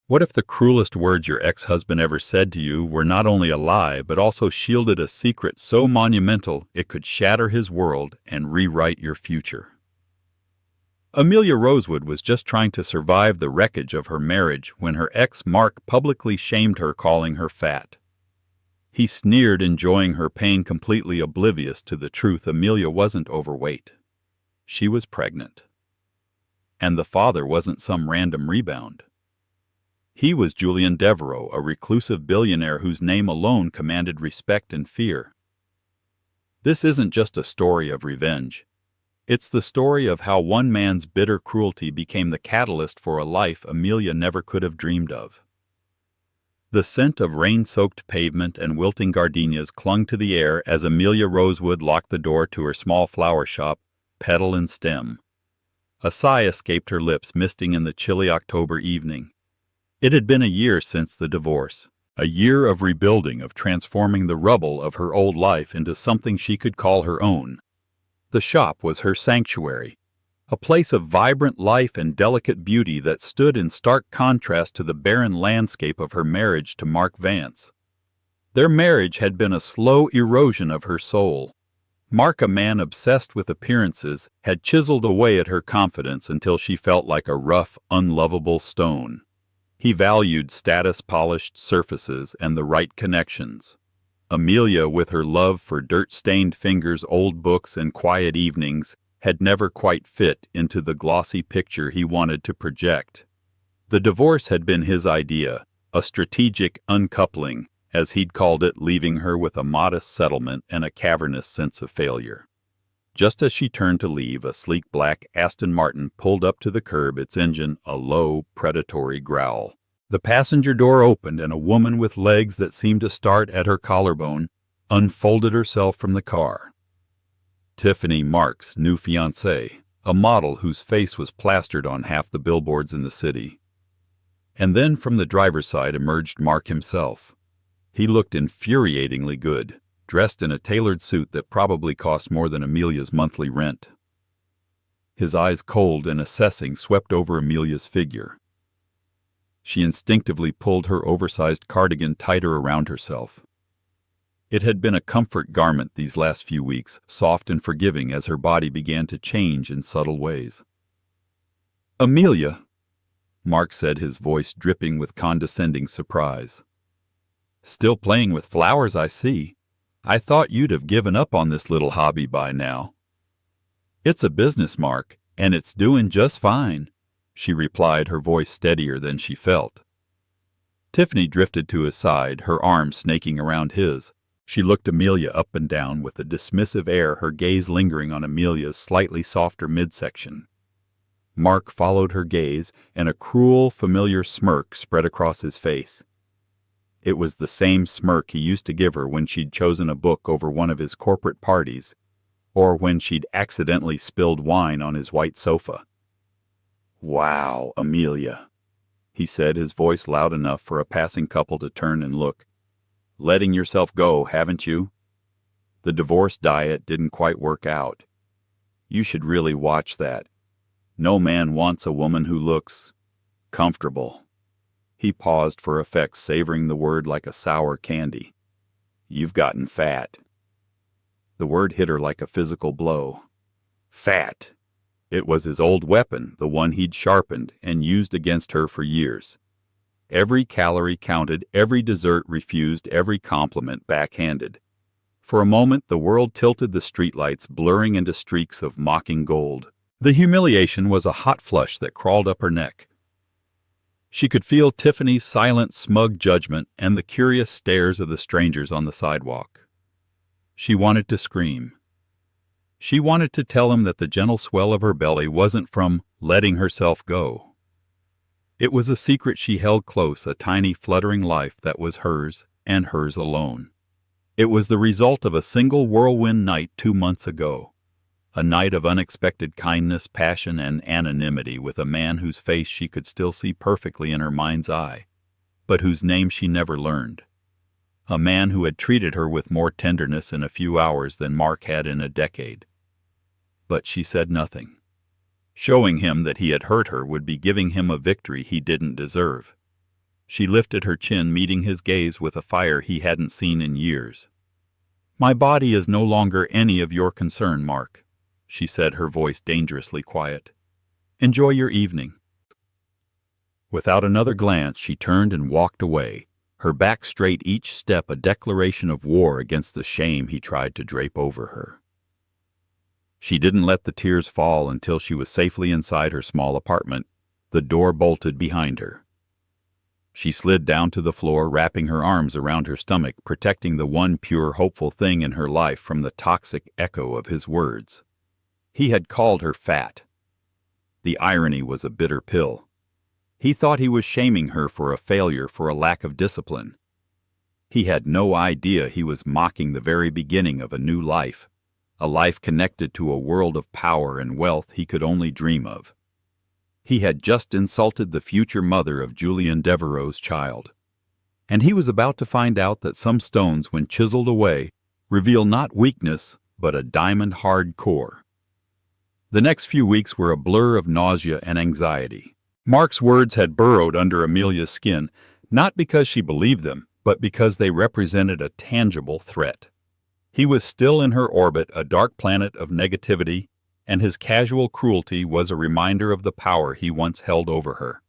What if the cruelest words your ex-husband ever said to you were not only a lie, but also shielded a secret so monumental it could shatter his world and rewrite your future? Amelia Rosewood was just trying to survive the wreckage of her marriage when her ex Mark publicly shamed her, calling her fat. He sneered, enjoying her pain, completely oblivious to the truth. Amelia wasn't overweight. She was pregnant. And the father wasn't some random rebound. He was Julian Devereaux, a reclusive billionaire whose name alone commanded respect and fear. This isn't just a story of revenge. It's the story of how one man's bitter cruelty became the catalyst for a life Amelia never could have dreamed of. The scent of rain-soaked pavement and wilting gardenias clung to the air as Amelia Rosewood locked the door to her small flower shop, petal and stem. A sigh escaped her lips, misting in the chilly October evening. It had been a year since the divorce, a year of rebuilding, of transforming the rubble of her old life into something she could call her own. The shop was her sanctuary, a place of vibrant life and delicate beauty that stood in stark contrast to the barren landscape of her marriage to Mark Vance. Their marriage had been a slow erosion of her soul. Mark, a man obsessed with appearances, had chiseled away at her confidence until she felt like a rough, unlovable stone. He valued status-polished surfaces and the right connections. Amelia, with her love for dirt-stained fingers, old books, and quiet evenings, had never quite fit into the glossy picture he wanted to project. The divorce had been his idea, a strategic uncoupling, as he'd called it, leaving her with a modest settlement and a cavernous sense of failure. Just as she turned to leave, a sleek black Aston Martin pulled up to the curb, its engine a low, predatory growl. The passenger door opened, and a woman with legs that seemed to start at her collarbone unfolded herself from the car. Tiffany, Mark's new fiancée, a model whose face was plastered on half the billboards in the city. And then from the driver's side emerged Mark himself. He looked infuriatingly good, dressed in a tailored suit that probably cost more than Amelia's monthly rent. His eyes, cold and assessing, swept over Amelia's figure. She instinctively pulled her oversized cardigan tighter around herself. It had been a comfort garment these last few weeks, soft and forgiving as her body began to change in subtle ways. "Amelia," Mark said, his voice dripping with condescending surprise. "Still playing with flowers, I see. I thought you'd have given up on this little hobby by now." "It's a business, Mark, and it's doing just fine," she replied, her voice steadier than she felt. Tiffany drifted to his side, her arm snaking around his. She looked Amelia up and down with a dismissive air, her gaze lingering on Amelia's slightly softer midsection. Mark followed her gaze, and a cruel, familiar smirk spread across his face. It was the same smirk he used to give her when she'd chosen a book over one of his corporate parties, or when she'd accidentally spilled wine on his white sofa. "Wow, Amelia," he said, his voice loud enough for a passing couple to turn and look. "Letting yourself go, haven't you? The divorce diet didn't quite work out. You should really watch that. No man wants a woman who looks comfortable." He paused for effect, savoring the word like a sour candy. "You've gotten fat." The word hit her like a physical blow. Fat! It was his old weapon, the one he'd sharpened and used against her for years. Every calorie counted, every dessert refused, every compliment backhanded. For a moment the world tilted, the streetlights blurring into streaks of mocking gold. The humiliation was a hot flush that crawled up her neck. She could feel Tiffany's silent, smug judgment and the curious stares of the strangers on the sidewalk. She wanted to scream. She wanted to tell him that the gentle swell of her belly wasn't from letting herself go. It was a secret she held close, a tiny fluttering life that was hers and hers alone. It was the result of a single whirlwind night 2 months ago. A night of unexpected kindness, passion, and anonymity with a man whose face she could still see perfectly in her mind's eye, but whose name she never learned. A man who had treated her with more tenderness in a few hours than Mark had in a decade. But she said nothing. Showing him that he had hurt her would be giving him a victory he didn't deserve. She lifted her chin, meeting his gaze with a fire he hadn't seen in years. "My body is no longer any of your concern, Mark," she said, her voice dangerously quiet. "Enjoy your evening." Without another glance, she turned and walked away, her back straight, each step a declaration of war against the shame he tried to drape over her. She didn't let the tears fall until she was safely inside her small apartment, the door bolted behind her. She slid down to the floor, wrapping her arms around her stomach, protecting the one pure, hopeful thing in her life from the toxic echo of his words. He had called her fat. The irony was a bitter pill. He thought he was shaming her for a failure, for a lack of discipline. He had no idea he was mocking the very beginning of a new life, a life connected to a world of power and wealth he could only dream of. He had just insulted the future mother of Julian Devereaux's child. And he was about to find out that some stones, when chiseled away, reveal not weakness, but a diamond-hard core. The next few weeks were a blur of nausea and anxiety. Mark's words had burrowed under Amelia's skin, not because she believed them, but because they represented a tangible threat. He was still in her orbit, a dark planet of negativity, and his casual cruelty was a reminder of the power he once held over her.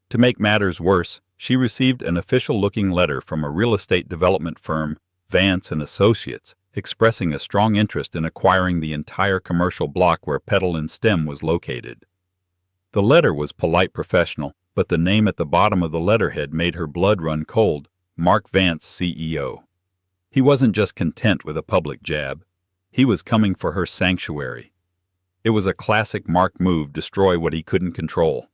To make matters worse, she received an official-looking letter from a real estate development firm, Vance & Associates, expressing a strong interest in acquiring the entire commercial block where Petal and Stem was located. The letter was polite, professional, but the name at the bottom of the letterhead made her blood run cold: Mark Vance, CEO. He wasn't just content with a public jab. He was coming for her sanctuary. It was a classic Mark move: destroy what he couldn't control.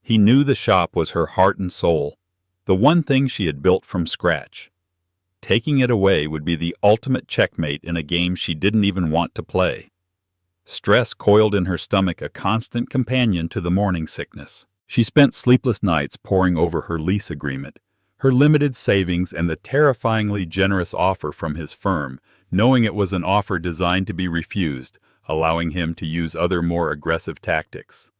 He knew the shop was her heart and soul, the one thing she had built from scratch. Taking it away would be the ultimate checkmate in a game she didn't even want to play. Stress coiled in her stomach, a constant companion to the morning sickness. She spent sleepless nights poring over her lease agreement, her limited savings, and the terrifyingly generous offer from his firm, knowing it was an offer designed to be refused, allowing him to use other more aggressive tactics.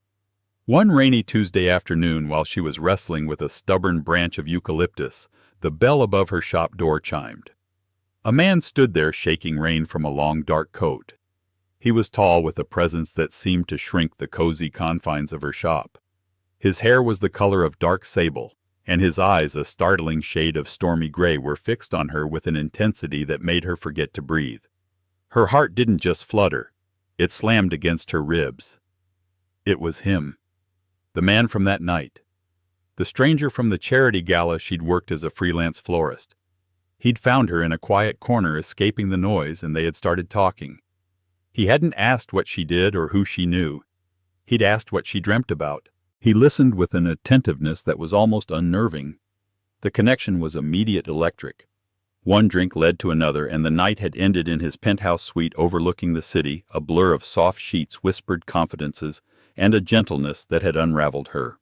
One rainy Tuesday afternoon, while she was wrestling with a stubborn branch of eucalyptus, the bell above her shop door chimed. A man stood there, shaking rain from a long dark coat. He was tall, with a presence that seemed to shrink the cozy confines of her shop. His hair was the color of dark sable, and his eyes, a startling shade of stormy gray, were fixed on her with an intensity that made her forget to breathe. Her heart didn't just flutter, it slammed against her ribs. It was him. The man from that night. The stranger from the charity gala she'd worked as a freelance florist. He'd found her in a quiet corner, escaping the noise, and they had started talking. He hadn't asked what she did or who she knew. He'd asked what she dreamt about. He listened with an attentiveness that was almost unnerving. The connection was immediate, electric. One drink led to another, and the night had ended in his penthouse suite overlooking the city, a blur of soft sheets, whispered confidences, and a gentleness that had unraveled her.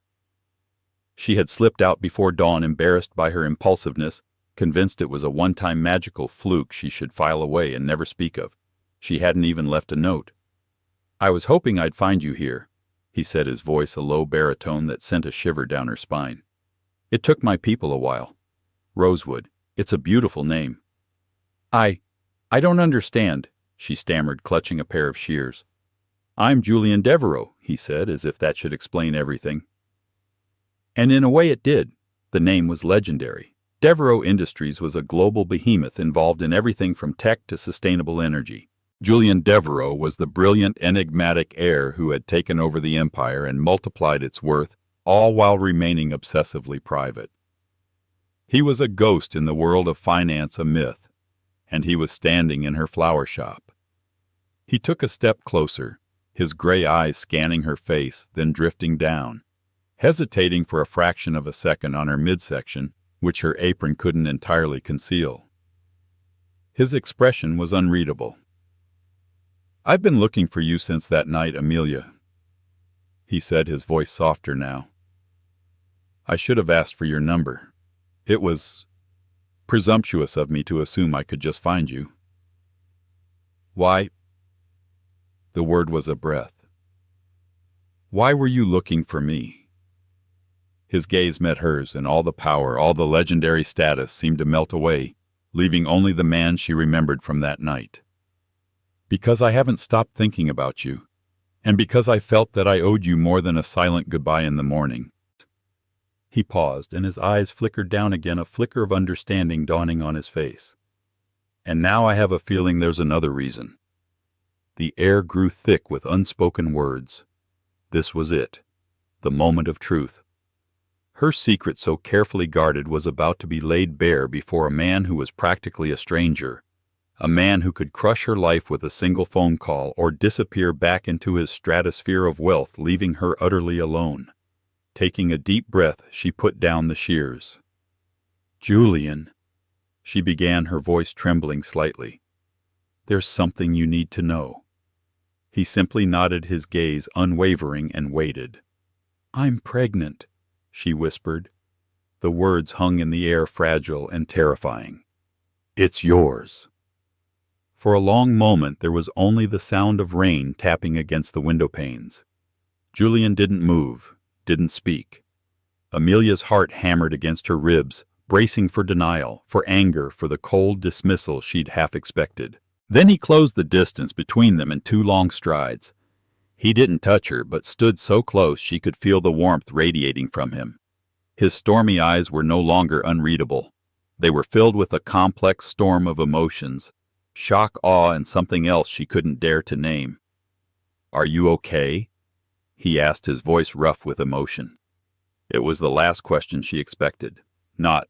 She had slipped out before dawn, embarrassed by her impulsiveness, convinced it was a one-time magical fluke she should file away and never speak of. She hadn't even left a note. "I was hoping I'd find you here," he said, his voice a low baritone that sent a shiver down her spine. "It took my people a while. Rosewood, it's a beautiful name." I don't understand," she stammered, clutching a pair of shears. "I'm Julian Devereaux," he said, as if that should explain everything. And in a way it did. The name was legendary. Devereaux Industries was a global behemoth involved in everything from tech to sustainable energy. Julian Devereaux was the brilliant, enigmatic heir who had taken over the empire and multiplied its worth, all while remaining obsessively private. He was a ghost in the world of finance, a myth, and he was standing in her flower shop. He took a step closer, his gray eyes scanning her face, then drifting down, hesitating for a fraction of a second on her midsection, which her apron couldn't entirely conceal. His expression was unreadable. "I've been looking for you since that night, Amelia," he said, his voice softer now. "I should have asked for your number. It was presumptuous of me to assume I could just find you." "Why?" The word was a breath. "Why were you looking for me?" His gaze met hers, and all the power, all the legendary status seemed to melt away, leaving only the man she remembered from that night. "Because I haven't stopped thinking about you, and because I felt that I owed you more than a silent goodbye in the morning." He paused, and his eyes flickered down again, a flicker of understanding dawning on his face. "And now I have a feeling there's another reason." The air grew thick with unspoken words. This was it, the moment of truth. Her secret, so carefully guarded, was about to be laid bare before a man who was practically a stranger, a man who could crush her life with a single phone call or disappear back into his stratosphere of wealth, leaving her utterly alone. Taking a deep breath, she put down the shears. "Julian," she began, her voice trembling slightly, "there's something you need to know." He simply nodded, his gaze unwavering, and waited. "I'm pregnant," she whispered. The words hung in the air, fragile and terrifying. "It's yours." For a long moment there was only the sound of rain tapping against the window panes. Julian didn't move, didn't speak. Amelia's heart hammered against her ribs, bracing for denial, for anger, for the cold dismissal she'd half expected. Then he closed the distance between them in 2 long strides. He didn't touch her, but stood so close she could feel the warmth radiating from him. His stormy eyes were no longer unreadable. They were filled with a complex storm of emotions, shock, awe, and something else she couldn't dare to name. "Are you okay?" he asked, his voice rough with emotion. It was the last question she expected. Not,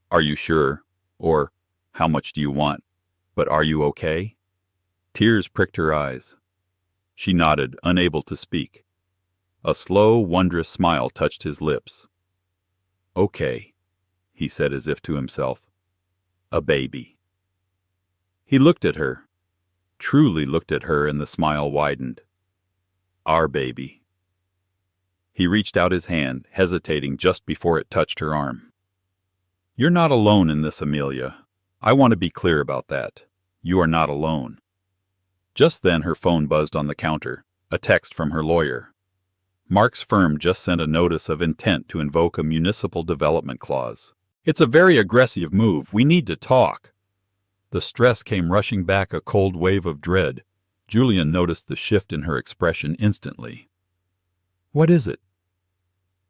"Are you sure?" or "How much do you want?" but "Are you okay?" Tears pricked her eyes. She nodded, unable to speak. A slow, wondrous smile touched his lips. "Okay," he said as if to himself. "A baby." He looked at her, truly looked at her, and the smile widened. "Our baby." He reached out his hand, hesitating just before it touched her arm. "You're not alone in this, Amelia. I want to be clear about that. You are not alone." Just then her phone buzzed on the counter, a text from her lawyer. Mark's firm just sent a notice of intent to invoke a municipal development clause. "It's a very aggressive move. We need to talk." The stress came rushing back, a cold wave of dread. Julian noticed the shift in her expression instantly. "What is it?"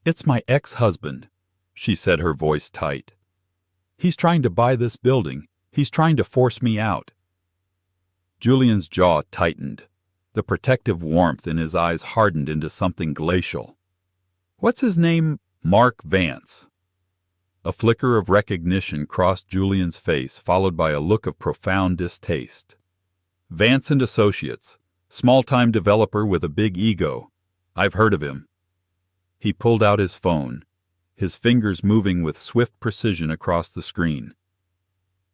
"It's my ex-husband," she said, her voice tight. "He's trying to buy this building. He's trying to force me out." Julian's jaw tightened. The protective warmth in his eyes hardened into something glacial. "What's his name?" "Mark Vance." A flicker of recognition crossed Julian's face, followed by a look of profound distaste. "Vance and Associates. Small-time developer with a big ego. I've heard of him." He pulled out his phone, his fingers moving with swift precision across the screen.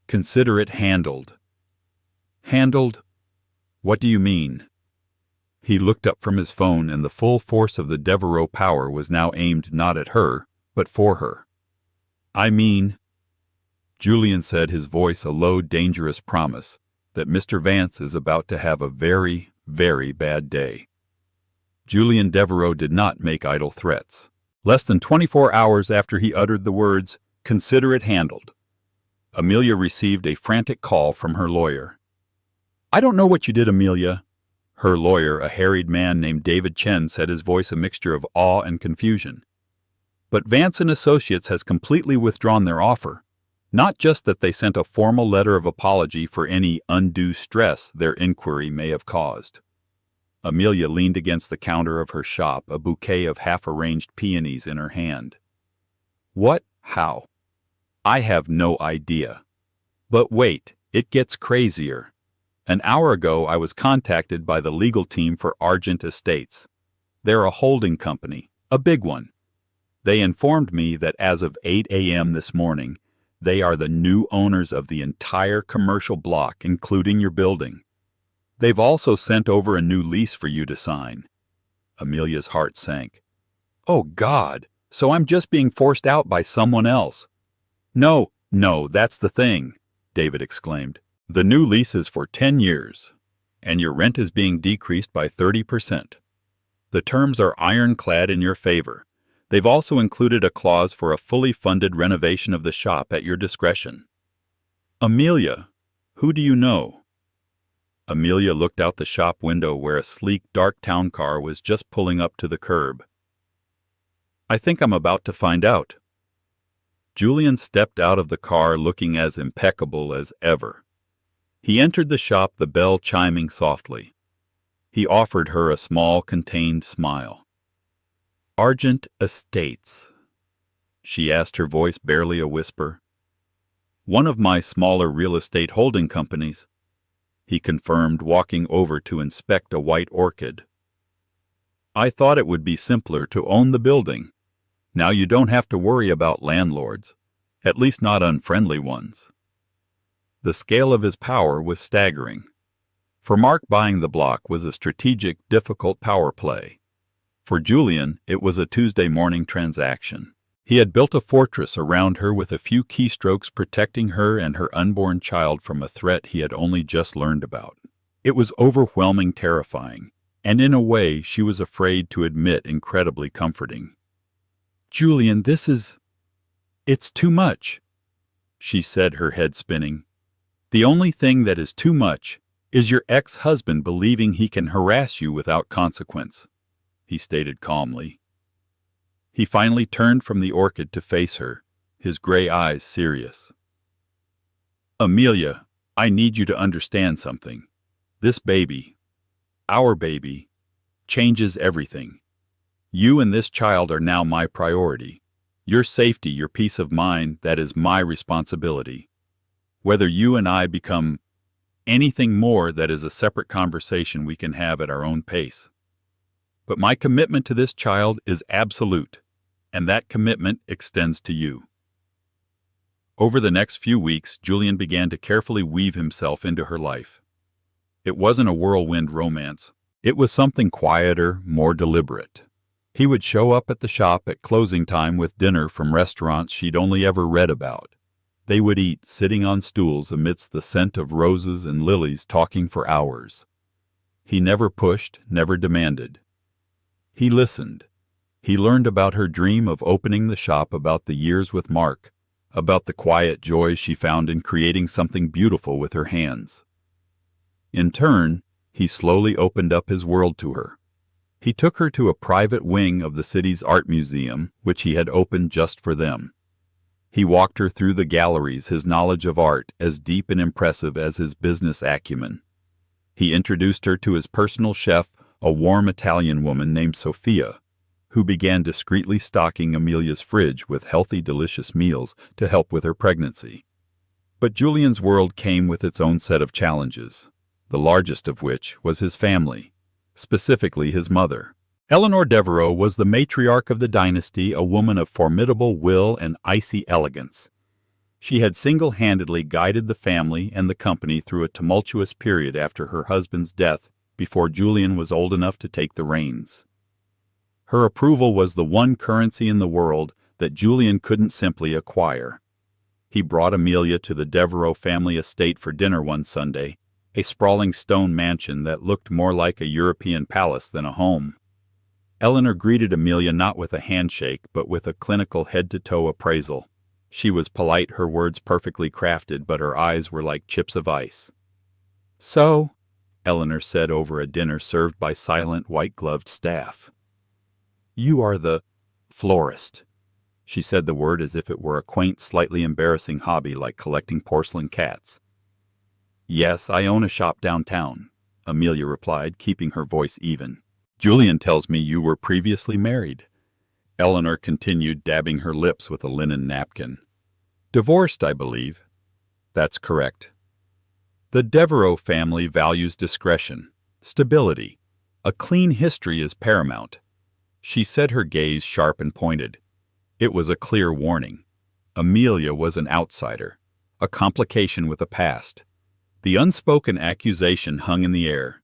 "Consider it handled." "Handled? What do you mean?" He looked up from his phone, and the full force of the Devereaux power was now aimed not at her, but for her. "I mean," Julian said, his voice a low, dangerous promise, "that Mr. Vance is about to have a very, very bad day." Julian Devereaux did not make idle threats. Less than 24 hours after he uttered the words, "Consider it handled," Amelia received a frantic call from her lawyer. "I don't know what you did, Amelia." Her lawyer, a harried man named David Chen, said, his voice a mixture of awe and confusion. "But Vance and Associates has completely withdrawn their offer. Not just that they sent a formal letter of apology for any undue stress their inquiry may have caused." Amelia leaned against the counter of her shop, a bouquet of half-arranged peonies in her hand. "What? How? I have no idea. But wait, it gets crazier. An hour ago I was contacted by the legal team for Argent Estates. They're a holding company, a big one. They informed me that as of 8 a.m. this morning, they are the new owners of the entire commercial block, including your building. They've also sent over a new lease for you to sign." Amelia's heart sank. "Oh, God, so I'm just being forced out by someone else." No, that's the thing," David exclaimed. "The new lease is for 10 years, and your rent is being decreased by 30%. The terms are ironclad in your favor. They've also included a clause for a fully funded renovation of the shop at your discretion. Amelia, who do you know? Amelia looked out the shop window where a sleek, dark town car was just pulling up to the curb. I think I'm about to find out. Julian stepped out of the car looking as impeccable as ever. He entered the shop, the bell chiming softly. He offered her a small, contained smile. Argent Estates, she asked, her voice barely a whisper. One of my smaller real estate holding companies, he confirmed, walking over to inspect a white orchid. I thought it would be simpler to own the building. Now you don't have to worry about landlords, at least not unfriendly ones. The scale of his power was staggering. For Mark, buying the block was a strategic, difficult power play. For Julian, it was a Tuesday morning transaction. He had built a fortress around her with a few keystrokes protecting her and her unborn child from a threat he had only just learned about. It was overwhelming, terrifying, and in a way she was afraid to admit incredibly comforting. Julian, it's too much, she said, her head spinning. The only thing that is too much is your ex-husband believing he can harass you without consequence, he stated calmly. He finally turned from the orchid to face her, his gray eyes serious. Amelia, I need you to understand something. This baby, our baby, changes everything. You and this child are now my priority. Your safety, your peace of mind, that is my responsibility. Whether you and I become anything more, that is a separate conversation we can have at our own pace. But my commitment to this child is absolute, and that commitment extends to you. Over the next few weeks, Julian began to carefully weave himself into her life. It wasn't a whirlwind romance. It was something quieter, more deliberate. He would show up at the shop at closing time with dinner from restaurants she'd only ever read about. They would eat, sitting on stools amidst the scent of roses and lilies, talking for hours. He never pushed, never demanded. He listened. He learned about her dream of opening the shop, about the years with Mark, about the quiet joys she found in creating something beautiful with her hands. In turn, he slowly opened up his world to her. He took her to a private wing of the city's art museum, which he had opened just for them. He walked her through the galleries, his knowledge of art as deep and impressive as his business acumen. He introduced her to his personal chef, a warm Italian woman named Sophia, who began discreetly stocking Amelia's fridge with healthy, delicious meals to help with her pregnancy. But Julian's world came with its own set of challenges, the largest of which was his family, specifically his mother. Eleanor Devereaux was the matriarch of the dynasty, a woman of formidable will and icy elegance. She had single-handedly guided the family and the company through a tumultuous period after her husband's death, before Julian was old enough to take the reins. Her approval was the one currency in the world that Julian couldn't simply acquire. He brought Amelia to the Devereaux family estate for dinner one Sunday, a sprawling stone mansion that looked more like a European palace than a home. Eleanor greeted Amelia not with a handshake, but with a clinical head-to-toe appraisal. She was polite, her words perfectly crafted, but her eyes were like chips of ice. So, Eleanor said over a dinner served by silent, white-gloved staff. You are the florist. She said the word as if it were a quaint, slightly embarrassing hobby like collecting porcelain cats. Yes, I own a shop downtown, Amelia replied, keeping her voice even. Julian tells me you were previously married. Eleanor continued, dabbing her lips with a linen napkin. Divorced, I believe. That's correct. The Devereaux family values discretion, stability. A clean history is paramount. She said, her gaze sharp and pointed. It was a clear warning. Amelia was an outsider, a complication with a past. The unspoken accusation hung in the air.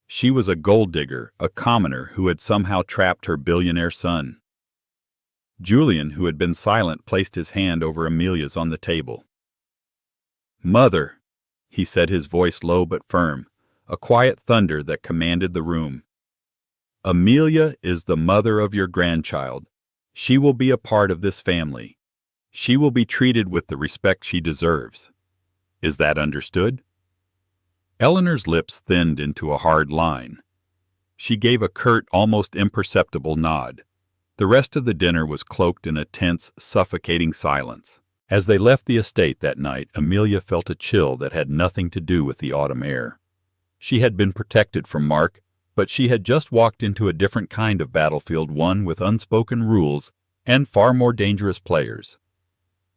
She was a gold digger, a commoner who had somehow trapped her billionaire son. Julian, who had been silent, placed his hand over Amelia's on the table. Mother, he said, his voice low but firm, a quiet thunder that commanded the room. Amelia is the mother of your grandchild, She will be a part of this family. She will be treated with the respect she deserves. Is that understood?" Eleanor's lips thinned into a hard line. She gave a curt, almost imperceptible nod. The rest of the dinner was cloaked in a tense, suffocating silence. As they left the estate that night, Amelia felt a chill that had nothing to do with the autumn air. She had been protected from Mark, but she had just walked into a different kind of battlefield, one with unspoken rules and far more dangerous players.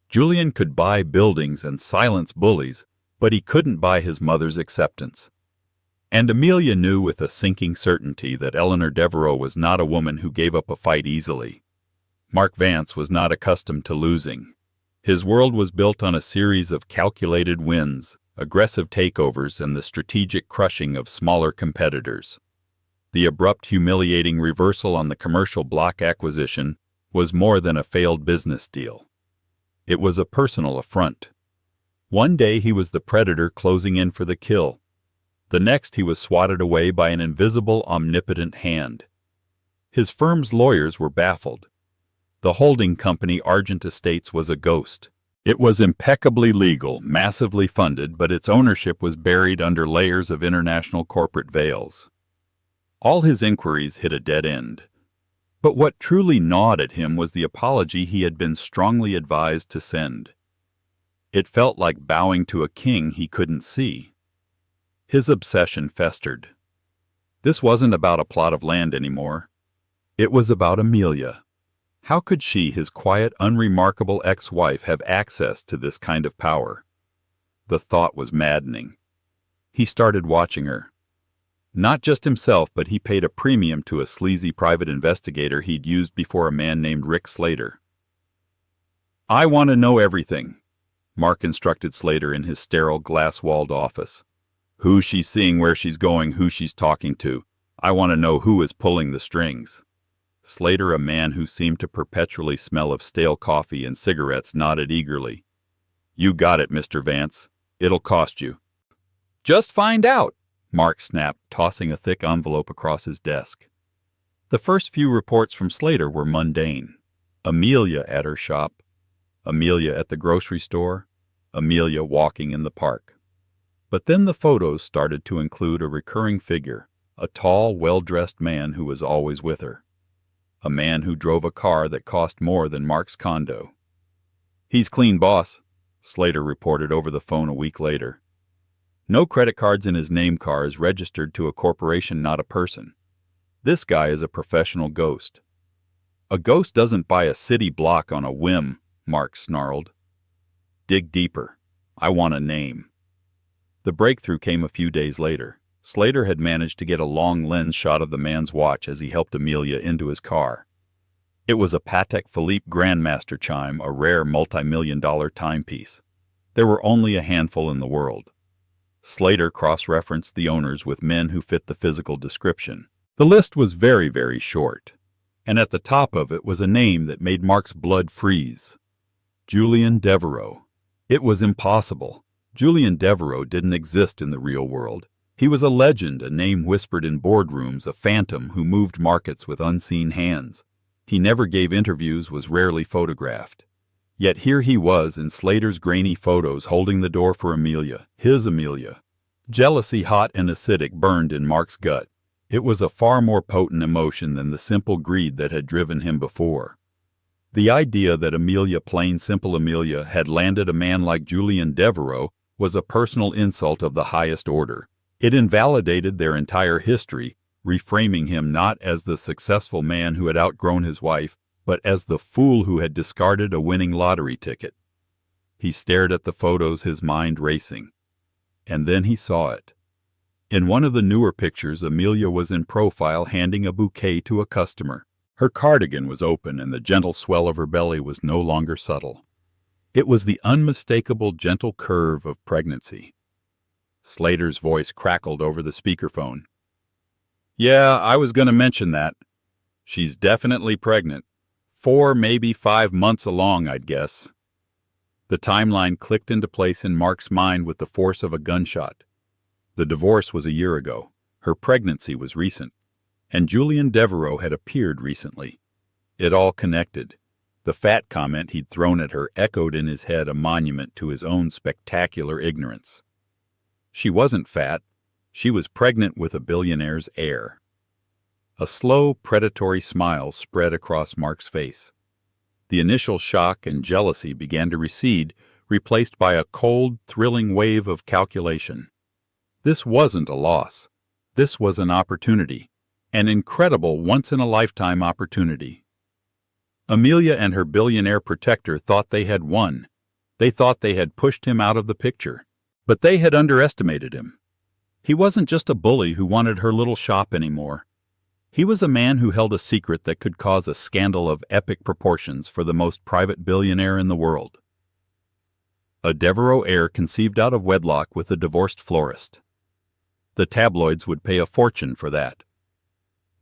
Julian could buy buildings and silence bullies, but he couldn't buy his mother's acceptance. And Amelia knew with a sinking certainty that Eleanor Devereaux was not a woman who gave up a fight easily. Mark Vance was not accustomed to losing. His world was built on a series of calculated wins, aggressive takeovers, and the strategic crushing of smaller competitors. The abrupt, humiliating reversal on the commercial block acquisition was more than a failed business deal. It was a personal affront. One day he was the predator closing in for the kill. The next he was swatted away by an invisible, omnipotent hand. His firm's lawyers were baffled. The holding company Argent Estates was a ghost. It was impeccably legal, massively funded, but its ownership was buried under layers of international corporate veils. All his inquiries hit a dead end. But what truly gnawed at him was the apology he had been strongly advised to send. It felt like bowing to a king he couldn't see. His obsession festered. This wasn't about a plot of land anymore. It was about Amelia. How could she, his quiet, unremarkable ex-wife, have access to this kind of power? The thought was maddening. He started watching her. Not just himself, but he paid a premium to a sleazy private investigator he'd used before, a man named Rick Slater. "I want to know everything," Mark instructed Slater in his sterile, glass-walled office. "Who she's seeing, where she's going, who she's talking to. I want to know who is pulling the strings." Slater, a man who seemed to perpetually smell of stale coffee and cigarettes, nodded eagerly. "You got it, Mr. Vance. It'll cost you." "Just find out," Mark snapped, tossing a thick envelope across his desk. The first few reports from Slater were mundane. Amelia at her shop, Amelia at the grocery store, Amelia walking in the park. But then the photos started to include a recurring figure, a tall, well-dressed man who was always with her. A man who drove a car that cost more than Mark's condo. "He's clean, boss," Slater reported over the phone a week later. "No credit cards in his name, cars registered to a corporation, not a person. This guy is a professional ghost." "A ghost doesn't buy a city block on a whim," Mark snarled. "Dig deeper. I want a name." The breakthrough came a few days later. Slater had managed to get a long lens shot of the man's watch as he helped Amelia into his car. It was a Patek Philippe Grandmaster chime, a rare multi-million-dollar timepiece. There were only a handful in the world. Slater cross-referenced the owners with men who fit the physical description. The list was very, very short, and at the top of it was a name that made Mark's blood freeze. Julian Devereaux. It was impossible. Julian Devereaux didn't exist in the real world. He was a legend, a name whispered in boardrooms, a phantom who moved markets with unseen hands. He never gave interviews, was rarely photographed. Yet here he was in Slater's grainy photos, holding the door for Amelia, his Amelia. Jealousy, hot and acidic, burned in Mark's gut. It was a far more potent emotion than the simple greed that had driven him before. The idea that Amelia, plain simple Amelia, had landed a man like Julian Devereaux was a personal insult of the highest order. It invalidated their entire history, reframing him not as the successful man who had outgrown his wife, but as the fool who had discarded a winning lottery ticket. He stared at the photos, his mind racing. And then he saw it. In one of the newer pictures, Amelia was in profile, handing a bouquet to a customer. Her cardigan was open, and the gentle swell of her belly was no longer subtle. It was the unmistakable, gentle curve of pregnancy. Slater's voice crackled over the speakerphone. "Yeah, I was going to mention that. She's definitely pregnant. 4, maybe 5 months along, I'd guess." The timeline clicked into place in Mark's mind with the force of a gunshot. The divorce was a year ago. Her pregnancy was recent. And Julian Devereaux had appeared recently. It all connected. The fat comment he'd thrown at her echoed in his head, a monument to his own spectacular ignorance. She wasn't fat. She was pregnant with a billionaire's heir. A slow, predatory smile spread across Mark's face. The initial shock and jealousy began to recede, replaced by a cold, thrilling wave of calculation. This wasn't a loss. This was an opportunity. An incredible, once-in-a-lifetime opportunity. Amelia and her billionaire protector thought they had won. They thought they had pushed him out of the picture. But they had underestimated him. He wasn't just a bully who wanted her little shop anymore. He was a man who held a secret that could cause a scandal of epic proportions for the most private billionaire in the world. A Devereaux heir conceived out of wedlock with a divorced florist. The tabloids would pay a fortune for that.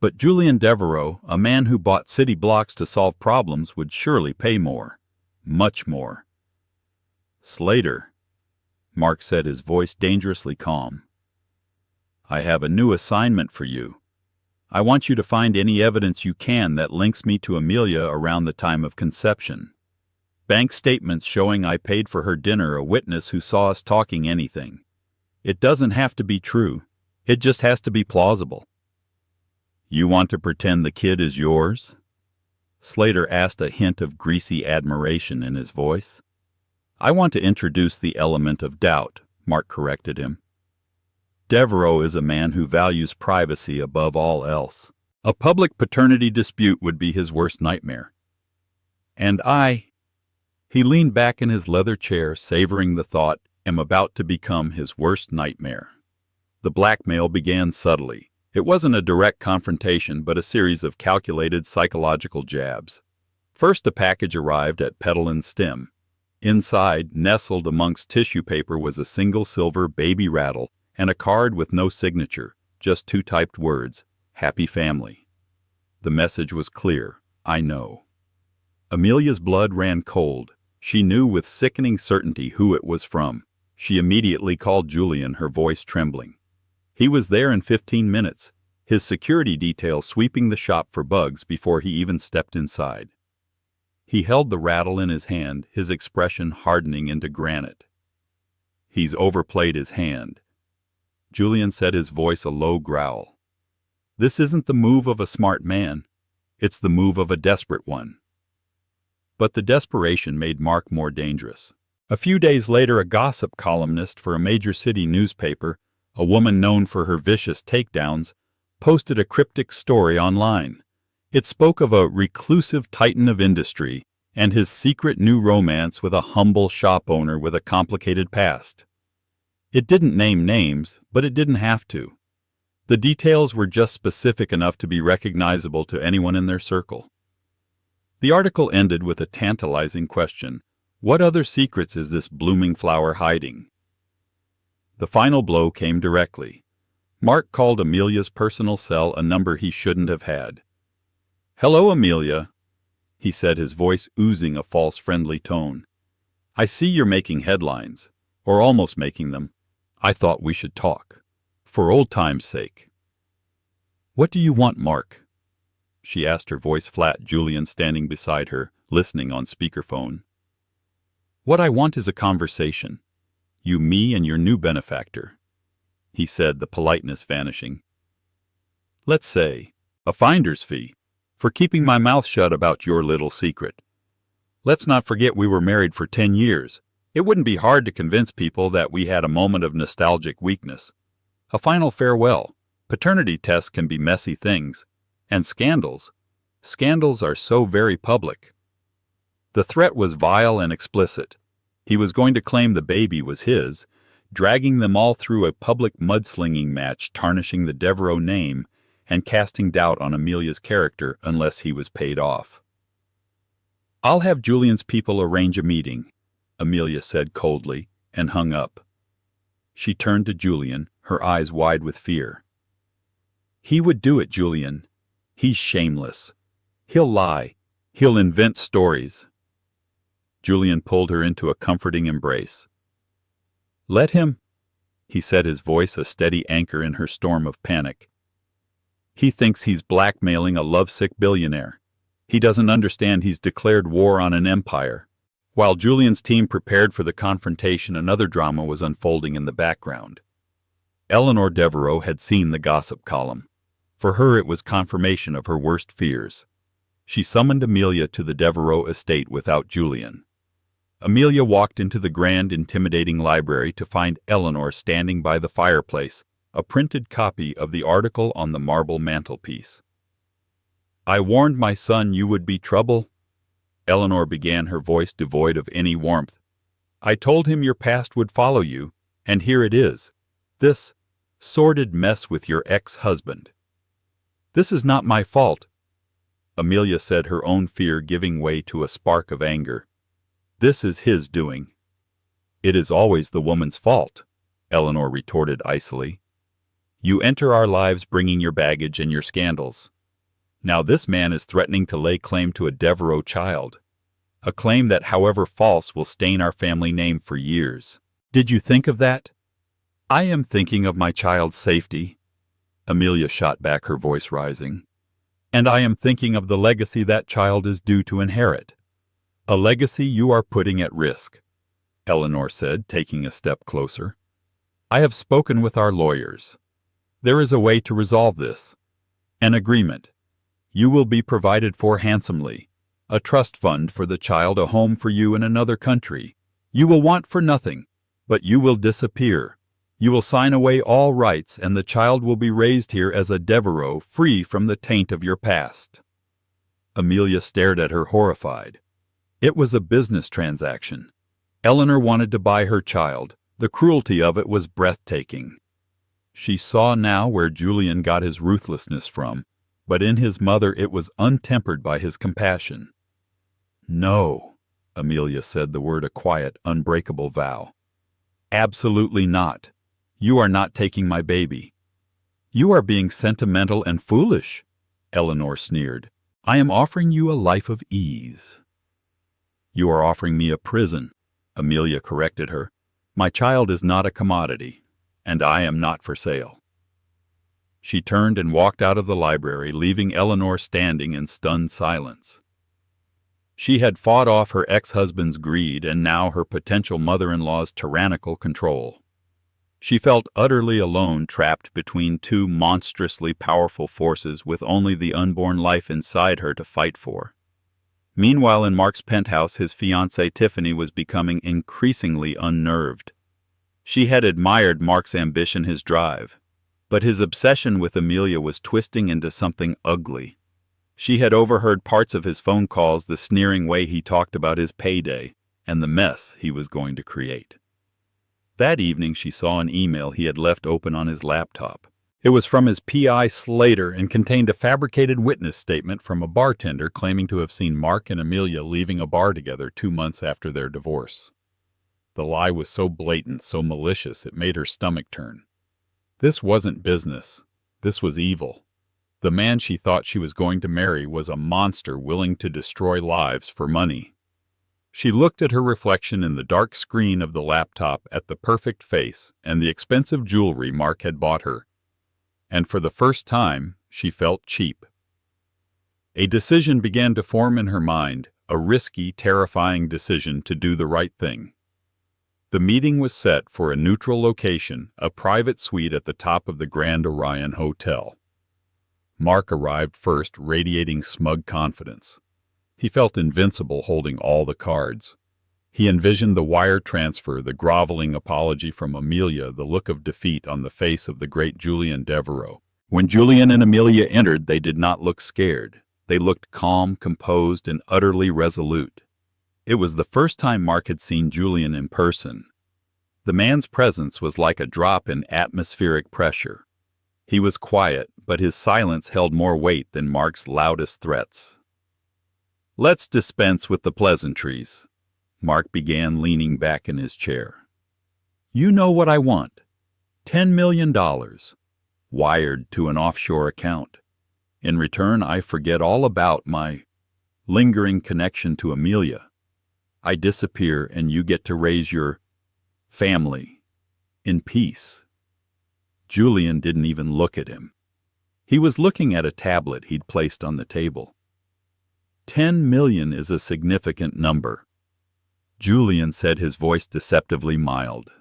But Julian Devereaux, a man who bought city blocks to solve problems, would surely pay more. Much more. Slater, Mark said, his voice dangerously calm. I have a new assignment for you. I want you to find any evidence you can that links me to Amelia around the time of conception. Bank statements showing I paid for her dinner, a witness who saw us talking, anything. It doesn't have to be true. It just has to be plausible. You want to pretend the kid is yours? Slater asked, a hint of greasy admiration in his voice. I want to introduce the element of doubt, Mark corrected him. Devereaux is a man who values privacy above all else. A public paternity dispute would be his worst nightmare. And he leaned back in his leather chair, savoring the thought, am about to become his worst nightmare. The blackmail began subtly. It wasn't a direct confrontation, but a series of calculated psychological jabs. First, a package arrived at Petal and Stem. Inside, nestled amongst tissue paper, was a single silver baby rattle and a card with no signature, just two typed words, Happy Family. The message was clear, I know. Amelia's blood ran cold. She knew with sickening certainty who it was from. She immediately called Julian, her voice trembling. He was there in 15 minutes, his security detail sweeping the shop for bugs before he even stepped inside. He held the rattle in his hand, his expression hardening into granite. He's overplayed his hand. Julian said, his voice a low growl. This isn't the move of a smart man. It's the move of a desperate one. But the desperation made Mark more dangerous. A few days later, a gossip columnist for a major city newspaper, a woman known for her vicious takedowns, posted a cryptic story online. It spoke of a reclusive titan of industry and his secret new romance with a humble shop owner with a complicated past. It didn't name names, but it didn't have to. The details were just specific enough to be recognizable to anyone in their circle. The article ended with a tantalizing question. What other secrets is this blooming flower hiding? The final blow came directly. Mark called Amelia's personal cell, a number he shouldn't have had. Hello, Amelia, he said, his voice oozing a false friendly tone. I see you're making headlines, or almost making them. I thought we should talk, for old time's sake. What do you want, Mark? She asked, her voice flat, Julian standing beside her, listening on speakerphone. What I want is a conversation. You, me, and your new benefactor, he said, the politeness vanishing. Let's say, a finder's fee, for keeping my mouth shut about your little secret. Let's not forget we were married for 10 years. It wouldn't be hard to convince people that we had a moment of nostalgic weakness. A final farewell. Paternity tests can be messy things. And scandals are so very public. The threat was vile and explicit. He was going to claim the baby was his, dragging them all through a public mudslinging match, tarnishing the Devereaux name and casting doubt on Amelia's character unless he was paid off. I'll have Julian's people arrange a meeting, Amelia said coldly, and hung up. She turned to Julian, her eyes wide with fear. He would do it, Julian. He's shameless. He'll lie. He'll invent stories. Julian pulled her into a comforting embrace. Let him, he said, his voice a steady anchor in her storm of panic. He thinks he's blackmailing a lovesick billionaire. He doesn't understand he's declared war on an empire. While Julian's team prepared for the confrontation, another drama was unfolding in the background. Eleanor Devereaux had seen the gossip column. For her, it was confirmation of her worst fears. She summoned Amelia to the Devereaux estate without Julian. Amelia walked into the grand, intimidating library to find Eleanor standing by the fireplace, a printed copy of the article on the marble mantelpiece. "I warned my son you would be trouble," Eleanor began, her voice devoid of any warmth. "I told him your past would follow you, and here it is. This sordid mess with your ex-husband. This is not my fault," Amelia said, her own fear giving way to a spark of anger. "This is his doing." "It is always the woman's fault," Eleanor retorted icily. "You enter our lives bringing your baggage and your scandals. Now this man is threatening to lay claim to a Devereaux child, a claim that, however false, will stain our family name for years. Did you think of that?" "I am thinking of my child's safety," Amelia shot back, her voice rising. "And I am thinking of the legacy that child is due to inherit." "A legacy you are putting at risk," Eleanor said, taking a step closer. "I have spoken with our lawyers. There is a way to resolve this. An agreement. You will be provided for handsomely. A trust fund for the child, a home for you in another country. You will want for nothing, but you will disappear. You will sign away all rights, and the child will be raised here as a Devereaux, free from the taint of your past." Amelia stared at her, horrified. It was a business transaction. Eleanor wanted to buy her child. The cruelty of it was breathtaking. She saw now where Julian got his ruthlessness from, but in his mother it was untempered by his compassion. "No," Amelia said, the word a quiet, unbreakable vow. "Absolutely not. You are not taking my baby." "You are being sentimental and foolish," Eleanor sneered. "I am offering you a life of ease." "You are offering me a prison," Amelia corrected her. "My child is not a commodity, and I am not for sale." She turned and walked out of the library, leaving Eleanor standing in stunned silence. She had fought off her ex-husband's greed and now her potential mother-in-law's tyrannical control. She felt utterly alone, trapped between two monstrously powerful forces with only the unborn life inside her to fight for. Meanwhile, in Mark's penthouse, his fiancée Tiffany was becoming increasingly unnerved. She had admired Mark's ambition, his drive, but his obsession with Amelia was twisting into something ugly. She had overheard parts of his phone calls, the sneering way he talked about his payday, and the mess he was going to create. That evening she saw an email he had left open on his laptop. It was from his PI Slater and contained a fabricated witness statement from a bartender claiming to have seen Mark and Amelia leaving a bar together 2 months after their divorce. The lie was so blatant, so malicious, it made her stomach turn. This wasn't business. This was evil. The man she thought she was going to marry was a monster willing to destroy lives for money. She looked at her reflection in the dark screen of the laptop, at the perfect face and the expensive jewelry Mark had bought her, and for the first time she felt cheap. A decision began to form in her mind, a risky, terrifying decision to do the right thing. The meeting was set for a neutral location, a private suite at the top of the Grand Orion Hotel. Mark arrived first, radiating smug confidence. He felt invincible, holding all the cards. He envisioned the wire transfer, the groveling apology from Amelia, the look of defeat on the face of the great Julian Devereaux. When Julian and Amelia entered, they did not look scared. They looked calm, composed, and utterly resolute. It was the first time Mark had seen Julian in person. The man's presence was like a drop in atmospheric pressure. He was quiet, but his silence held more weight than Mark's loudest threats. "Let's dispense with the pleasantries," Mark began, leaning back in his chair. "You know what I want. $10 million, wired to an offshore account. In return, I forget all about my lingering connection to Amelia. I disappear and you get to raise your family in peace." Julian didn't even look at him. He was looking at a tablet he'd placed on the table. 10 million is a significant number. Julian said, his voice deceptively mild.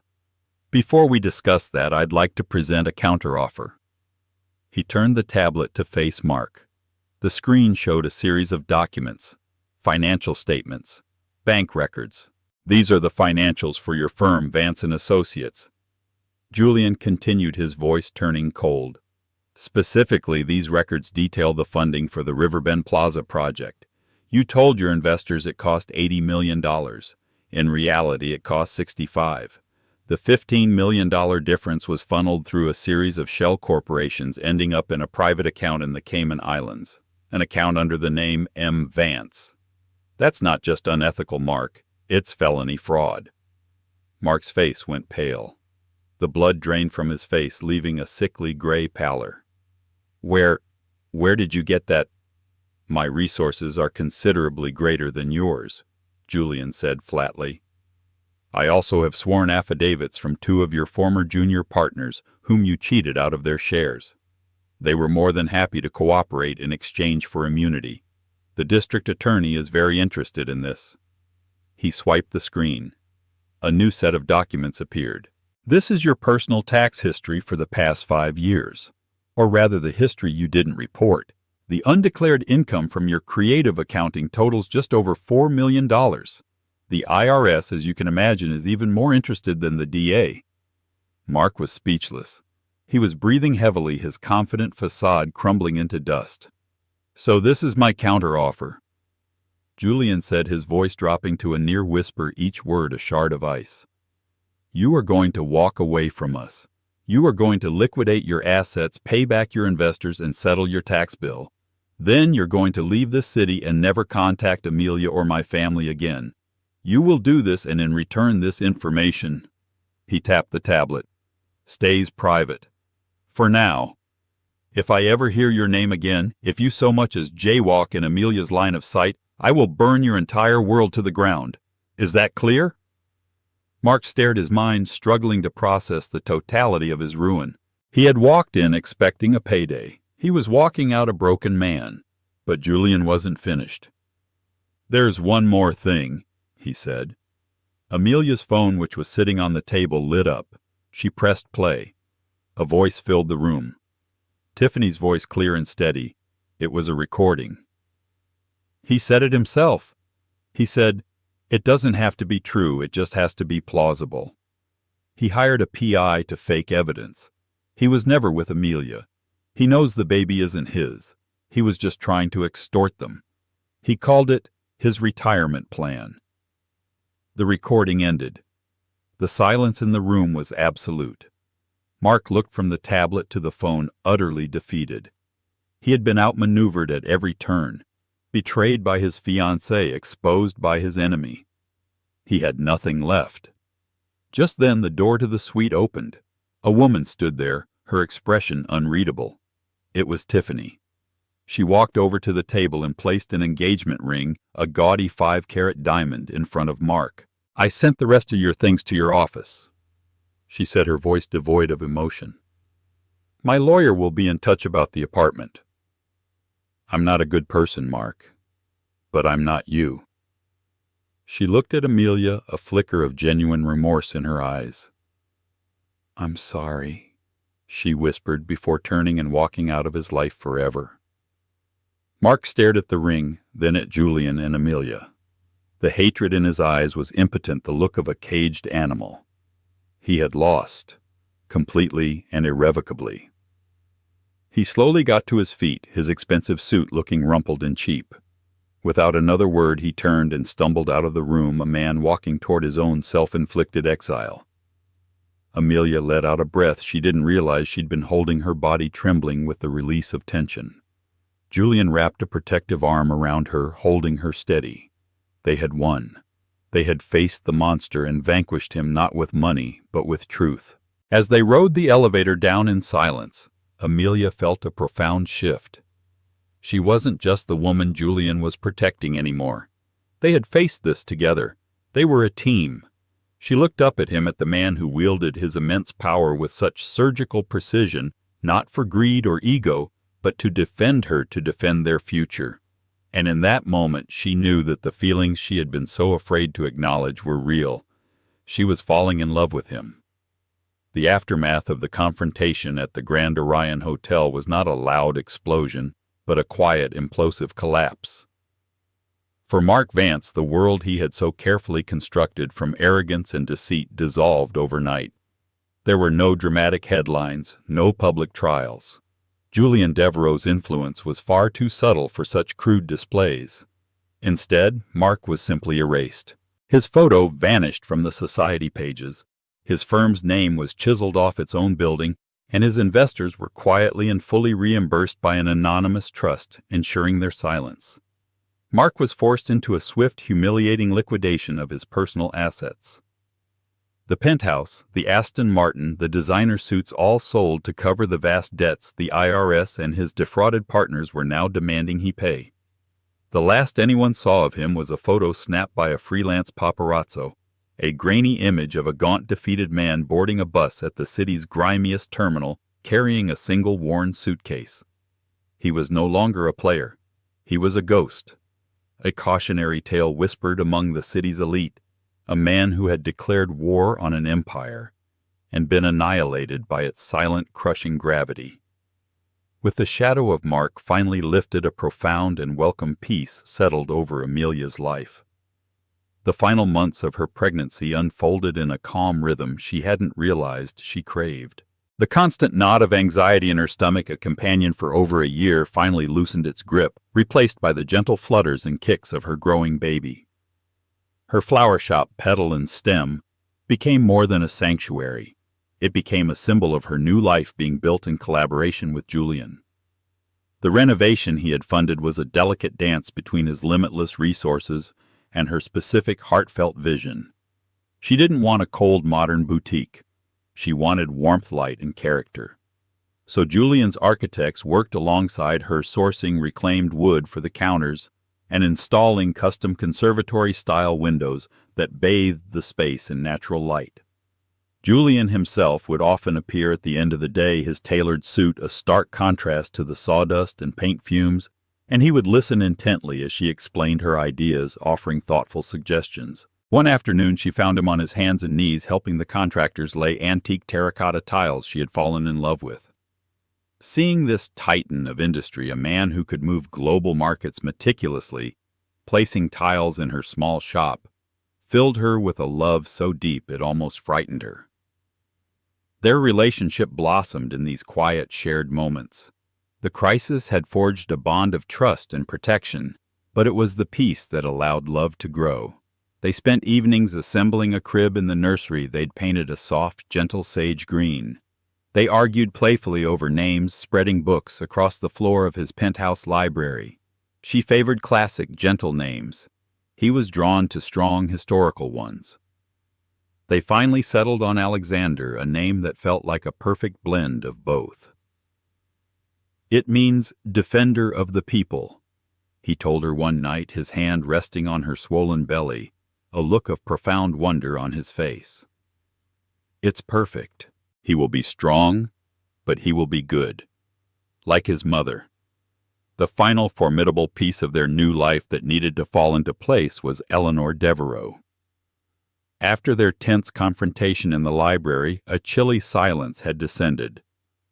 Before we discuss that, I'd like to present a counteroffer. He turned the tablet to face Mark. The screen showed a series of documents, financial statements, bank records. These are the financials for your firm, Vance & Associates. Julian continued, his voice turning cold. Specifically, these records detail the funding for the Riverbend Plaza project. You told your investors it cost $80 million. In reality, it cost $65. The $15 million difference was funneled through a series of shell corporations, ending up in a private account in the Cayman Islands, an account under the name M. Vance. That's not just unethical, Mark. It's felony fraud. Mark's face went pale. The blood drained from his face, leaving a sickly gray pallor. Where did you get that? My resources are considerably greater than yours, Julian said flatly. I also have sworn affidavits from 2 of your former junior partners whom you cheated out of their shares. They were more than happy to cooperate in exchange for immunity. The district attorney is very interested in this. He swiped the screen. A new set of documents appeared. This is your personal tax history for the past 5 years. Or rather, the history you didn't report. The undeclared income from your creative accounting totals just over $4 million. The IRS, as you can imagine, is even more interested than the DA. Mark was speechless. He was breathing heavily, his confident facade crumbling into dust. So this is my counteroffer, Julian said, his voice dropping to a near whisper, each word a shard of ice. You are going to walk away from us. You are going to liquidate your assets, pay back your investors, and settle your tax bill. Then you're going to leave this city and never contact Amelia or my family again. You will do this, and in return this information, he tapped the tablet, stays private. For now. If I ever hear your name again, if you so much as jaywalk in Amelia's line of sight, I will burn your entire world to the ground. Is that clear? Mark stared, his mind struggling to process the totality of his ruin. He had walked in expecting a payday. He was walking out a broken man. But Julian wasn't finished. There's one more thing, he said. Amelia's phone, which was sitting on the table, lit up. She pressed play. A voice filled the room. Tiffany's voice, clear and steady. It was a recording. He said it himself. He said, "It doesn't have to be true, it just has to be plausible." He hired a PI to fake evidence. He was never with Amelia. He knows the baby isn't his. He was just trying to extort them. He called it his retirement plan. The recording ended. The silence in the room was absolute. Mark looked from the tablet to the phone, utterly defeated. He had been outmaneuvered at every turn, betrayed by his fiancée, exposed by his enemy. He had nothing left. Just then the door to the suite opened. A woman stood there, her expression unreadable. It was Tiffany. She walked over to the table and placed an engagement ring, a gaudy 5-carat diamond, in front of Mark. "I sent the rest of your things to your office," she said, her voice devoid of emotion. "My lawyer will be in touch about the apartment. I'm not a good person, Mark, but I'm not you." She looked at Amelia, a flicker of genuine remorse in her eyes. "I'm sorry," she whispered before turning and walking out of his life forever. Mark stared at the ring, then at Julian and Amelia. The hatred in his eyes was impotent, the look of a caged animal. He had lost, completely and irrevocably. He slowly got to his feet, his expensive suit looking rumpled and cheap. Without another word, he turned and stumbled out of the room, a man walking toward his own self-inflicted exile. Amelia let out a breath. She didn't realize she'd been holding her body trembling with the release of tension. Julian wrapped a protective arm around her, holding her steady. They had won. They had faced the monster and vanquished him not with money, but with truth. As they rode the elevator down in silence, Amelia felt a profound shift. She wasn't just the woman Julian was protecting anymore. They had faced this together. They were a team. She looked up at him, at the man who wielded his immense power with such surgical precision, not for greed or ego, but to defend her, to defend their future. And in that moment she knew that the feelings she had been so afraid to acknowledge were real. She was falling in love with him. The aftermath of the confrontation at the Grand Orion Hotel was not a loud explosion, but a quiet, implosive collapse. For Mark Vance, the world he had so carefully constructed from arrogance and deceit dissolved overnight. There were no dramatic headlines, no public trials. Julian Devereaux's influence was far too subtle for such crude displays. Instead, Mark was simply erased. His photo vanished from the society pages. His firm's name was chiseled off its own building, and his investors were quietly and fully reimbursed by an anonymous trust, ensuring their silence. Mark was forced into a swift, humiliating liquidation of his personal assets. The penthouse, the Aston Martin, the designer suits all sold to cover the vast debts the IRS and his defrauded partners were now demanding he pay. The last anyone saw of him was a photo snapped by a freelance paparazzo, a grainy image of a gaunt, defeated man boarding a bus at the city's grimiest terminal, carrying a single worn suitcase. He was no longer a player. He was a ghost. A cautionary tale whispered among the city's elite, a man who had declared war on an empire and been annihilated by its silent, crushing gravity. With the shadow of Mark finally lifted, a profound and welcome peace settled over Amelia's life. The final months of her pregnancy unfolded in a calm rhythm she hadn't realized she craved. The constant knot of anxiety in her stomach, a companion for over a year, finally loosened its grip, replaced by the gentle flutters and kicks of her growing baby. Her flower shop, petal and stem, became more than a sanctuary. It became a symbol of her new life being built in collaboration with Julian. The renovation he had funded was a delicate dance between his limitless resources and her specific, heartfelt vision. She didn't want a cold, modern boutique. She wanted warmth, light, and character. So Julian's architects worked alongside her, sourcing reclaimed wood for the counters and installing custom conservatory-style windows that bathed the space in natural light. Julian himself would often appear at the end of the day, his tailored suit a stark contrast to the sawdust and paint fumes, and he would listen intently as she explained her ideas, offering thoughtful suggestions. One afternoon she found him on his hands and knees helping the contractors lay antique terracotta tiles she had fallen in love with. Seeing this titan of industry, a man who could move global markets meticulously, placing tiles in her small shop, filled her with a love so deep it almost frightened her. Their relationship blossomed in these quiet, shared moments. The crisis had forged a bond of trust and protection, but it was the peace that allowed love to grow. They spent evenings assembling a crib in the nursery they'd painted a soft, gentle sage green. They argued playfully over names, spreading books across the floor of his penthouse library. She favored classic, gentle names. He was drawn to strong, historical ones. They finally settled on Alexander, a name that felt like a perfect blend of both. "It means defender of the people," he told her one night, his hand resting on her swollen belly, a look of profound wonder on his face. "It's perfect. He will be strong, but he will be good. Like his mother." The final formidable piece of their new life that needed to fall into place was Eleanor Devereaux. After their tense confrontation in the library, a chilly silence had descended.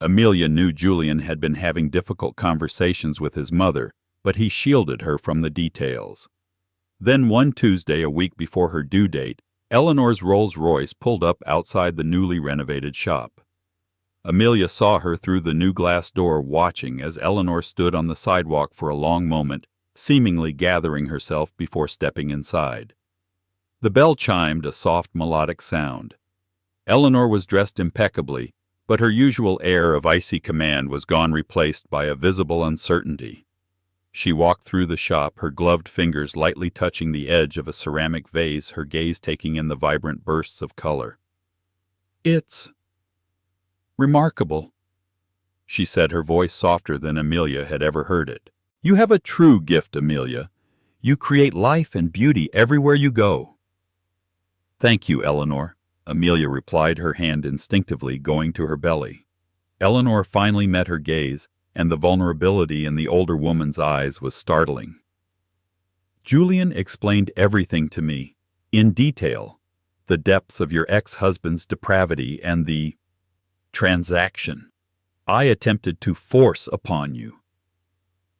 Amelia knew Julian had been having difficult conversations with his mother, but he shielded her from the details. Then one Tuesday, a week before her due date, Eleanor's Rolls-Royce pulled up outside the newly renovated shop. Amelia saw her through the new glass door, watching as Eleanor stood on the sidewalk for a long moment, seemingly gathering herself before stepping inside. The bell chimed, a soft melodic sound. Eleanor was dressed impeccably, but her usual air of icy command was gone, replaced by a visible uncertainty. She walked through the shop, her gloved fingers lightly touching the edge of a ceramic vase, her gaze taking in the vibrant bursts of color. "It's remarkable," she said, her voice softer than Amelia had ever heard it. "You have a true gift, Amelia. You create life and beauty everywhere you go." "Thank you, Eleanor," Amelia replied, her hand instinctively going to her belly. Eleanor finally met her gaze, and the vulnerability in the older woman's eyes was startling. Julian explained everything to me, in detail, the depths of your ex-husband's depravity and the transaction I attempted to force upon you.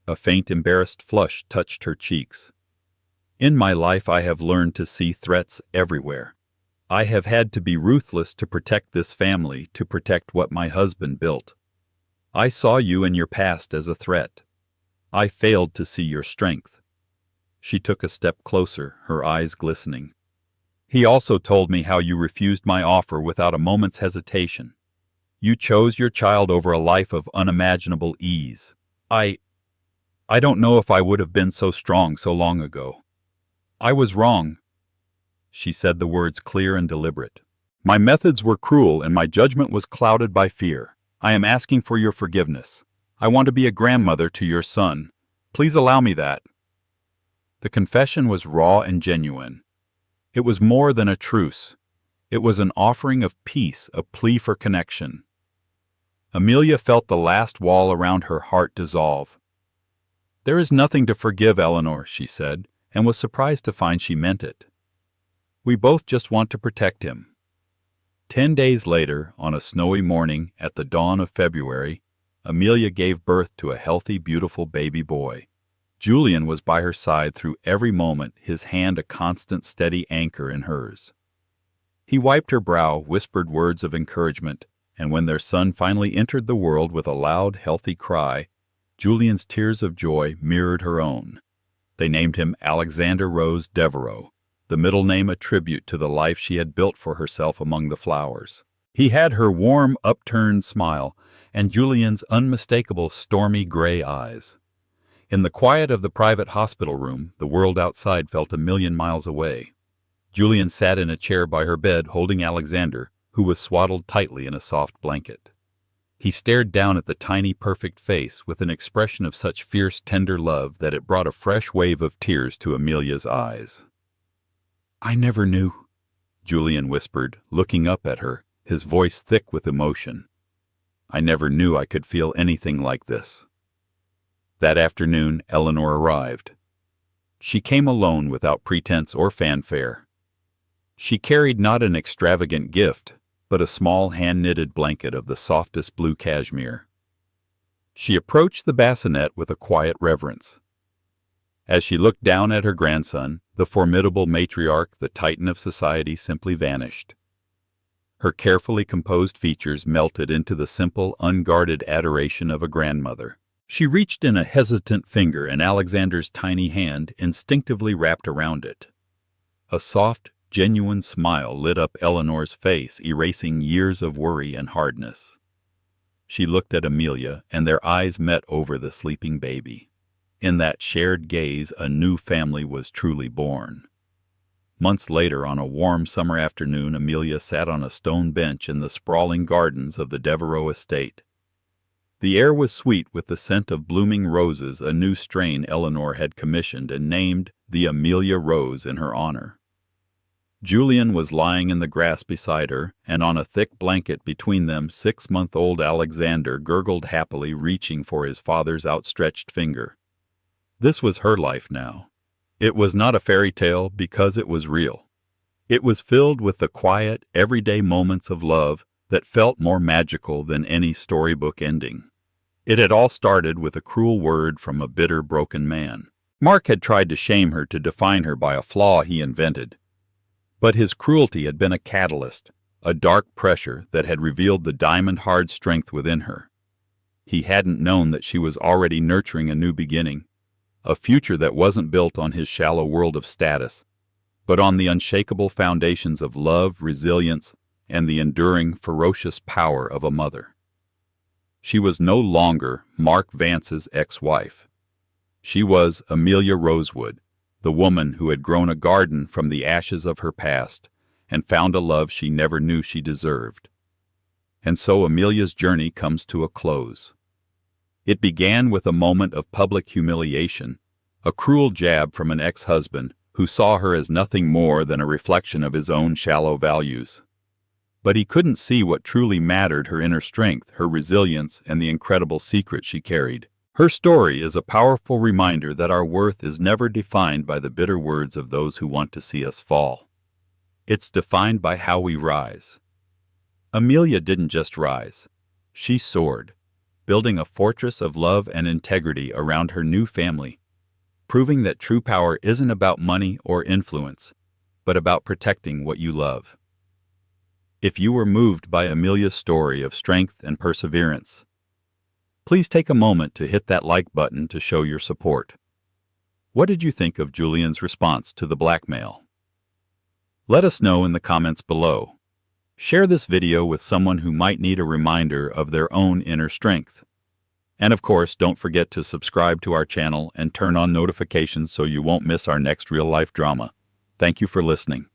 A faint embarrassed flush touched her cheeks. In my life I have learned to see threats everywhere. I have had to be ruthless to protect this family, to protect what my husband built. I saw you and your past as a threat. I failed to see your strength. She took a step closer, her eyes glistening. He also told me how you refused my offer without a moment's hesitation. You chose your child over a life of unimaginable ease. I don't know if I would have been so strong so long ago. I was wrong. She said the words clear and deliberate. My methods were cruel and my judgment was clouded by fear. I am asking for your forgiveness. I want to be a grandmother to your son. Please allow me that. The confession was raw and genuine. It was more than a truce. It was an offering of peace, a plea for connection. Amelia felt the last wall around her heart dissolve. There is nothing to forgive, Eleanor, she said, and was surprised to find she meant it. We both just want to protect him. 10 days later, on a snowy morning at the dawn of February, Amelia gave birth to a healthy, beautiful baby boy. Julian was by her side through every moment, his hand a constant, steady anchor in hers. He wiped her brow, whispered words of encouragement, and when their son finally entered the world with a loud, healthy cry, Julian's tears of joy mirrored her own. They named him Alexander Rose Devereaux, the middle name a tribute to the life she had built for herself among the flowers. He had her warm, upturned smile and Julian's unmistakable stormy gray eyes. In the quiet of the private hospital room, the world outside felt a million miles away. Julian sat in a chair by her bed holding Alexander, who was swaddled tightly in a soft blanket. He stared down at the tiny, perfect face with an expression of such fierce, tender love that it brought a fresh wave of tears to Amelia's eyes. I never knew, Julian whispered, looking up at her, his voice thick with emotion. I never knew I could feel anything like this. That afternoon, Eleanor arrived. She came alone without pretense or fanfare. She carried not an extravagant gift, but a small hand-knitted blanket of the softest blue cashmere. She approached the bassinet with a quiet reverence. As she looked down at her grandson, the formidable matriarch, the titan of society, simply vanished. Her carefully composed features melted into the simple, unguarded adoration of a grandmother. She reached in a hesitant finger and Alexander's tiny hand instinctively wrapped around it. A soft, genuine smile lit up Eleanor's face, erasing years of worry and hardness. She looked at Amelia, and their eyes met over the sleeping baby. In that shared gaze, a new family was truly born. Months later, on a warm summer afternoon, Amelia sat on a stone bench in the sprawling gardens of the Devereaux estate. The air was sweet with the scent of blooming roses, a new strain Eleanor had commissioned and named the Amelia Rose in her honor. Julian was lying in the grass beside her, and on a thick blanket between them 6-month-old Alexander gurgled happily, reaching for his father's outstretched finger. This was her life now. It was not a fairy tale because it was real. It was filled with the quiet, everyday moments of love that felt more magical than any storybook ending. It had all started with a cruel word from a bitter, broken man. Mark had tried to shame her, to define her by a flaw he invented. But his cruelty had been a catalyst, a dark pressure that had revealed the diamond-hard strength within her. He hadn't known that she was already nurturing a new beginning, a future that wasn't built on his shallow world of status, but on the unshakable foundations of love, resilience, and the enduring, ferocious power of a mother. She was no longer Mark Vance's ex-wife. She was Amelia Rosewood, the woman who had grown a garden from the ashes of her past and found a love she never knew she deserved. And so Amelia's journey comes to a close. It began with a moment of public humiliation, a cruel jab from an ex-husband who saw her as nothing more than a reflection of his own shallow values. But he couldn't see what truly mattered: her inner strength, her resilience, and the incredible secret she carried. Her story is a powerful reminder that our worth is never defined by the bitter words of those who want to see us fall. It's defined by how we rise. Amelia didn't just rise. She soared, building a fortress of love and integrity around her new family, proving that true power isn't about money or influence, but about protecting what you love. If you were moved by Amelia's story of strength and perseverance, please take a moment to hit that like button to show your support. What did you think of Julian's response to the blackmail? Let us know in the comments below. Share this video with someone who might need a reminder of their own inner strength. And of course, don't forget to subscribe to our channel and turn on notifications so you won't miss our next real-life drama. Thank you for listening.